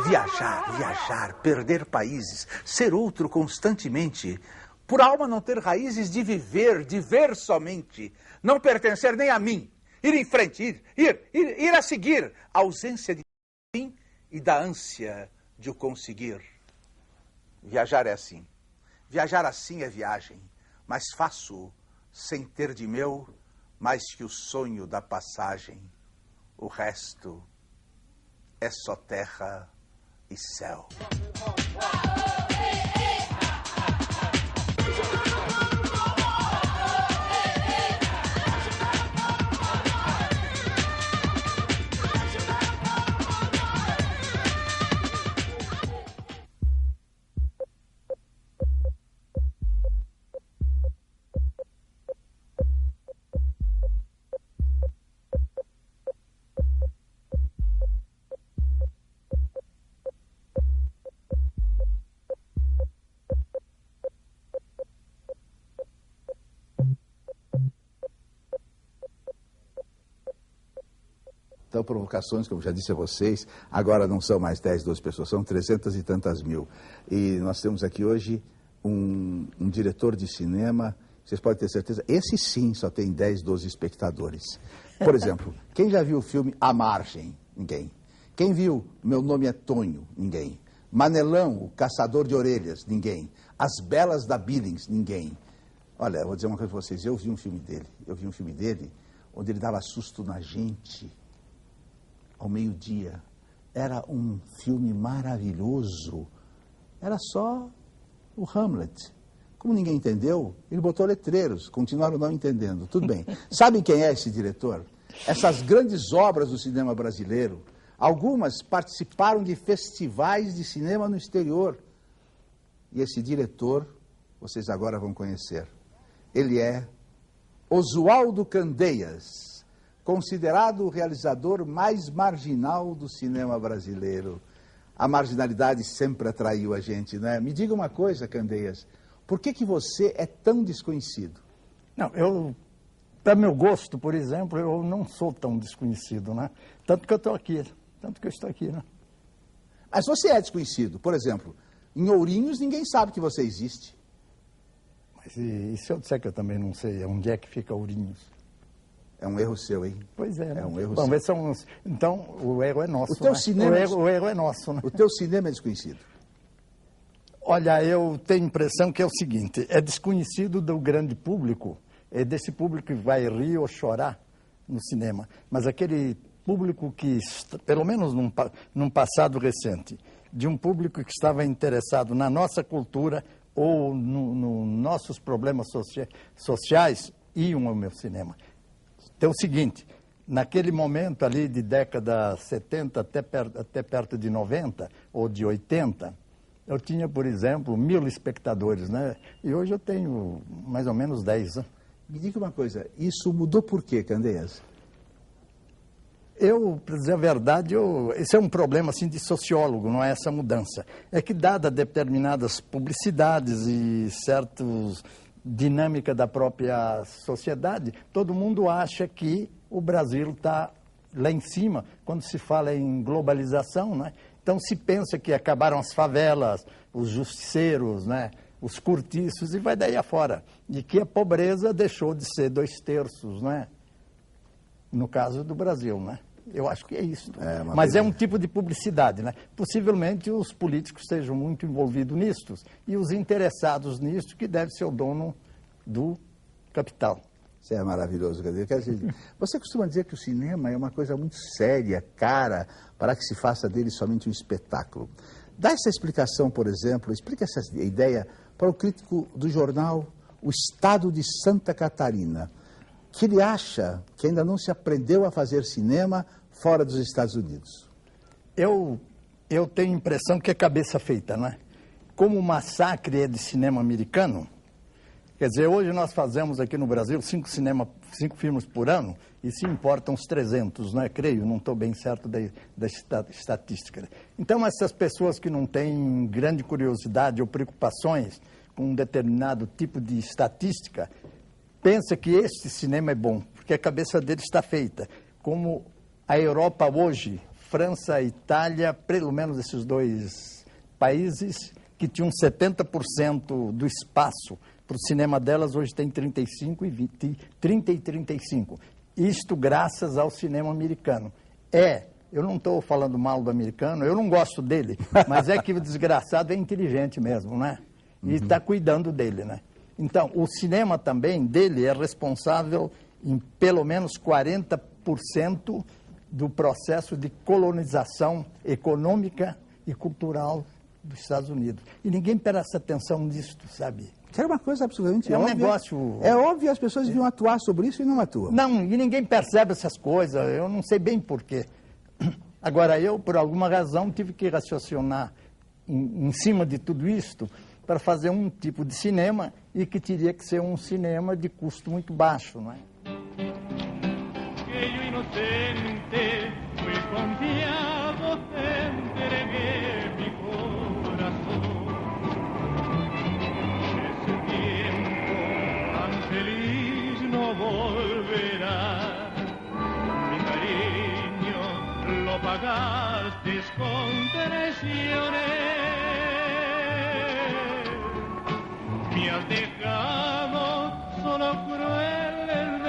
Viajar, viajar, perder países, ser outro constantemente. Por a alma não ter raízes de viver, de ver somente. Não pertencer nem a mim. Ir em frente, ir a seguir. A ausência de fim e da ânsia de o conseguir. Viajar é assim. Viajar assim é viagem. Mas faço sem ter de meu mais que o sonho da passagem. O resto é só terra e céu. Então, provocações, como já disse a vocês, agora não são mais 10, 12 pessoas, são 300 e tantas mil. E nós temos aqui hoje um diretor de cinema, vocês podem ter certeza, esse sim só tem 10, 12 espectadores. Por exemplo, quem já viu o filme A Margem? Ninguém. Quem viu Meu Nome é Tonho? Ninguém. Manelão, o Caçador de Orelhas? Ninguém. As Belas da Billings? Ninguém. Olha, eu vou dizer uma coisa para vocês, eu vi um filme dele, onde ele dava susto na gente ao meio-dia. Era um filme maravilhoso. Era só o Hamlet. Como ninguém entendeu, ele botou letreiros, continuaram não entendendo. Tudo bem. Sabem quem é esse diretor? Essas grandes obras do cinema brasileiro, algumas participaram de festivais de cinema no exterior. E esse diretor, vocês agora vão conhecer. Ele é Oswaldo Candeias, considerado o realizador mais marginal do cinema brasileiro. A marginalidade sempre atraiu a gente, né? Me diga uma coisa, Candeias, por que você é tão desconhecido? Não, para meu gosto, por exemplo, eu não sou tão desconhecido, né? Tanto que eu estou aqui, tanto que eu estou aqui, né? Mas você é desconhecido. Por exemplo, em Ourinhos ninguém sabe que você existe. Mas e se eu disser que eu também não sei onde é que fica Ourinhos? É um erro seu, hein? Pois é. É um erro Bom, seu. Então, o erro é nosso. O teu né? cinema... o erro é nosso, né? O teu cinema é desconhecido. Olha, eu tenho a impressão que é o seguinte, é desconhecido do grande público, é desse público que vai rir ou chorar no cinema, mas aquele público que, pelo menos num passado recente, de um público que estava interessado na nossa cultura ou nos nossos problemas sociais, iam ao meu cinema. Então, é o seguinte, naquele momento ali de década 70 até perto de 90 ou de 80, eu tinha, por exemplo, 1000 espectadores, né? E hoje eu tenho mais ou menos 10, né? Me diga uma coisa, isso mudou por quê, Candeias? Para dizer a verdade, esse é um problema assim, de sociólogo, não é essa mudança. É que, dada determinadas publicidades e certas dinâmica da própria sociedade, todo mundo acha que o Brasil está lá em cima, quando se fala em globalização, né? Então se pensa que acabaram as favelas, os justiceiros, né? Os cortiços e vai daí afora. E que a pobreza deixou de ser 2/3, né? No caso do Brasil, né? Eu acho que é isso. Mas é um tipo de publicidade, né? Possivelmente os políticos estejam muito envolvidos nisto e os interessados nisto que deve ser o dono do capital. Isso é maravilhoso, Candeias. Você costuma dizer que o cinema é uma coisa muito séria, cara, para que se faça dele somente um espetáculo. Dá essa explicação, por exemplo, explica essa ideia para o crítico do jornal O Estado de Santa Catarina, que ele acha que ainda não se aprendeu a fazer cinema fora dos Estados Unidos. Eu tenho a impressão que é cabeça feita, né? Como o Massacre é de cinema americano, quer dizer, hoje nós fazemos aqui no Brasil 5 filmes por ano e se importam uns 300, né? Creio, não estou bem certo da estatística. Então, essas pessoas que não têm grande curiosidade ou preocupações com um determinado tipo de estatística, pensa que este cinema é bom, porque a cabeça dele está feita. Como a Europa hoje França, a Itália, pelo menos esses dois países que tinham 70% do espaço para o cinema delas, hoje tem 35 e 20, 30 e 35. Isto graças ao cinema americano. Eu não estou falando mal do americano, eu não gosto dele, mas é que o desgraçado é inteligente mesmo, né? E está cuidando dele, né? Então, o cinema também dele é responsável em pelo menos 40% do processo de colonização econômica e cultural dos Estados Unidos. E ninguém presta atenção nisso, sabe? Isso é uma coisa absolutamente óbvia. É um negócio... É óbvio, as pessoas deviam atuar sobre isso e não atuam. Não, e ninguém percebe essas coisas, eu não sei bem porquê. Agora, eu, por alguma razão, tive que raciocinar em cima de tudo isto para fazer um tipo de cinema e que teria que ser um cinema de custo muito baixo, não é? Pagaste con traiciones, me has dejado solo crueles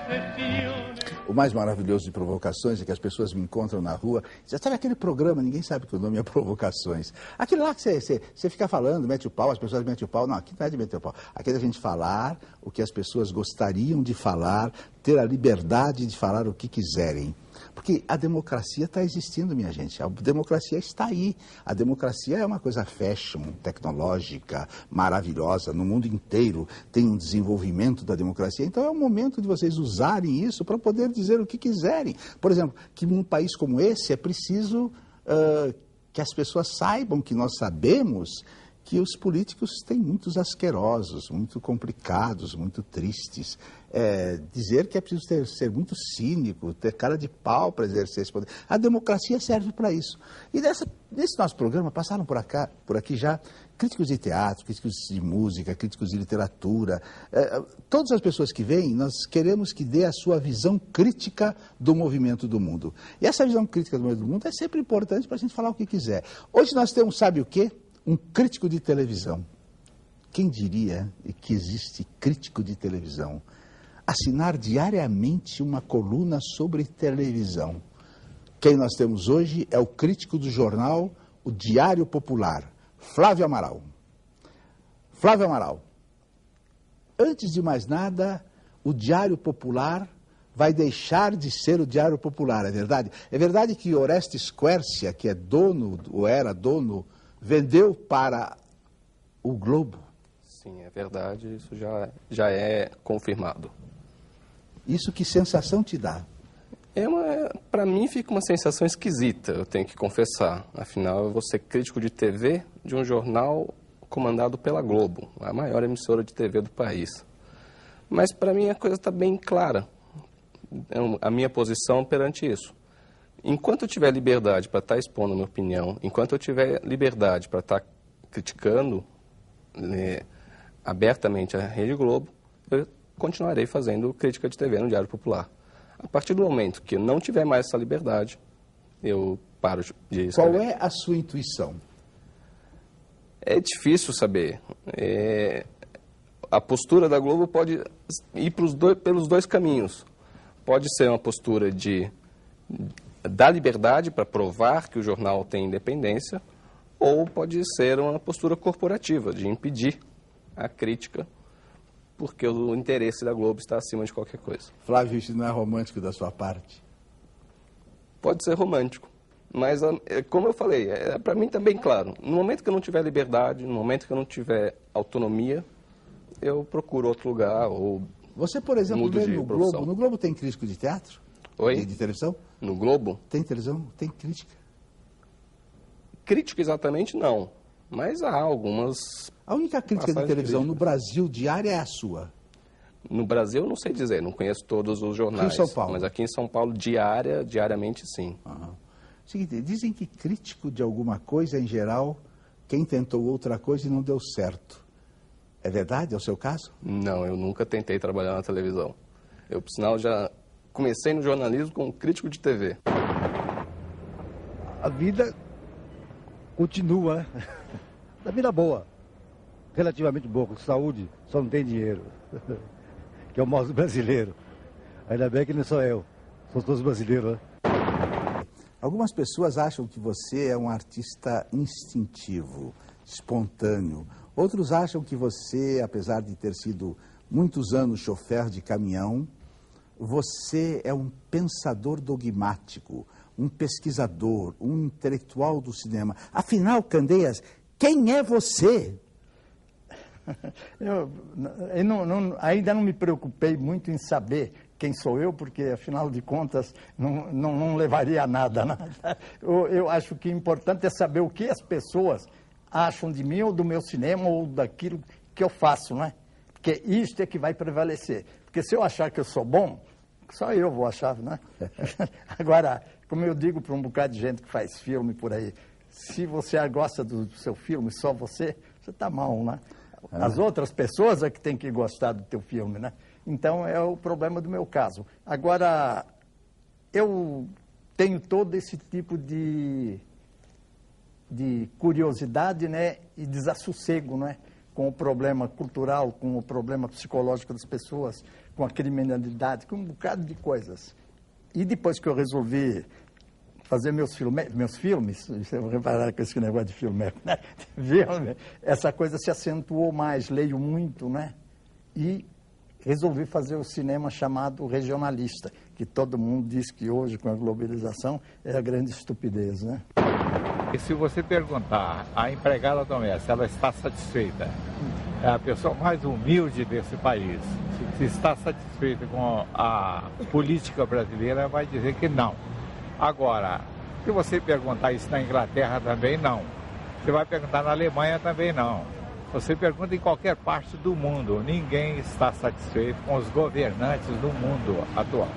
decepciones. O mais maravilhoso de Provocações é que as pessoas me encontram na rua e dizem, sabe aquele programa, ninguém sabe que o nome é Provocações. Aquele lá que você fica falando, mete o pau, as pessoas metem o pau. Não, aqui não é de meter o pau. Aqui é da gente falar o que as pessoas gostariam de falar, ter a liberdade de falar o que quiserem. Porque a democracia está existindo, minha gente. A democracia está aí. A democracia é uma coisa fashion, tecnológica, maravilhosa. No mundo inteiro tem um desenvolvimento da democracia. Então é o momento de vocês usarem isso para poder dizer o que quiserem. Por exemplo, que num país como esse é preciso que as pessoas saibam que nós sabemos que os políticos têm muitos asquerosos, muito complicados, muito tristes. Dizer que é preciso ser muito cínico, ter cara de pau para exercer esse poder. A democracia serve para isso. E nesse nosso programa passaram por aqui já críticos de teatro, críticos de música, críticos de literatura. Todas as pessoas que vêm, nós queremos que dê a sua visão crítica do movimento do mundo. E essa visão crítica do movimento do mundo é sempre importante para a gente falar o que quiser. Hoje nós temos, sabe o quê? Um crítico de televisão. Quem diria que existe crítico de televisão? Assinar diariamente uma coluna sobre televisão. Quem nós temos hoje é o crítico do jornal O Diário Popular, Flávio Amaral. Flávio Amaral, antes de mais nada, o Diário Popular vai deixar de ser o Diário Popular, é verdade? É verdade que Orestes Quercia, que é dono, ou era dono, vendeu para o Globo? Sim, é verdade, isso já é confirmado. Isso que sensação te dá? Para mim fica uma sensação esquisita, eu tenho que confessar. Afinal, eu vou ser crítico de TV de um jornal comandado pela Globo, a maior emissora de TV do país. Mas para mim a coisa está bem clara, a minha posição perante isso. Enquanto eu tiver liberdade para estar expondo a minha opinião, enquanto eu tiver liberdade para estar criticando abertamente a Rede Globo, eu continuarei fazendo crítica de TV no Diário Popular. A partir do momento que eu não tiver mais essa liberdade, eu paro de escrever. Qual é a sua intuição? É difícil saber. A postura da Globo pode ir pelos dois caminhos. Pode ser uma postura dar liberdade para provar que o jornal tem independência, ou pode ser uma postura corporativa, de impedir a crítica, porque o interesse da Globo está acima de qualquer coisa. Flávio, isso não é romântico da sua parte? Pode ser romântico, mas, como eu falei, para mim também claro, no momento que eu não tiver liberdade, no momento que eu não tiver autonomia, eu procuro outro lugar ou Você, por exemplo, vê no Globo. No Globo tem crítico de teatro? Oi? De televisão? No Globo? Tem televisão? Tem crítica? Crítica exatamente não, mas há algumas... A única crítica de televisão no Brasil diária é a sua? No Brasil eu não sei dizer, não conheço todos os jornais. Aqui em São Paulo? Mas aqui em São Paulo, diariamente sim. Uhum. Seguinte, dizem que crítico de alguma coisa, em geral, quem tentou outra coisa e não deu certo. É verdade? É o seu caso? Não, eu nunca tentei trabalhar na televisão. Eu, por sinal, já comecei no jornalismo como crítico de TV. a vida continua, a vida boa, relativamente boa, com saúde, só não tem dinheiro, que é o modo brasileiro. Ainda bem que não sou eu, são todos brasileiros, né? Algumas pessoas acham que você é um artista instintivo, espontâneo. Outros acham que você, apesar de ter sido muitos anos chofer de caminhão, você é um pensador dogmático, um pesquisador, um intelectual do cinema. Afinal, Candeias, quem é você? Eu ainda não me preocupei muito em saber quem sou eu, porque, afinal de contas, não levaria a nada. Eu acho que o importante é saber o que as pessoas acham de mim, ou do meu cinema, ou daquilo que eu faço, não é? Porque isto é que vai prevalecer. Porque se eu achar que eu sou bom, só eu vou achar, né? Agora, como eu digo para um bocado de gente que faz filme por aí, se você gosta do seu filme, só você está mal, né? As outras pessoas é que têm que gostar do teu filme, né? Então, é o problema do meu caso. Agora, eu tenho todo esse tipo de curiosidade, né? E desassossego, né? Com o problema cultural, com o problema psicológico das pessoas, com a criminalidade, com um bocado de coisas. E depois que eu resolvi fazer meus filmes, eu vou reparar com esse negócio de filme, né? Essa coisa se acentuou mais, leio muito, né? E resolvi fazer o cinema chamado regionalista, que todo mundo diz que hoje, com a globalização, é a grande estupidez, né? E se você perguntar à empregada doméstica se ela está satisfeita, é a pessoa mais humilde desse país, se está satisfeita com a política brasileira, vai dizer que não. Agora, se você perguntar isso na Inglaterra, também não. Você vai perguntar na Alemanha, também não. Você pergunta em qualquer parte do mundo, ninguém está satisfeito com os governantes do mundo atual.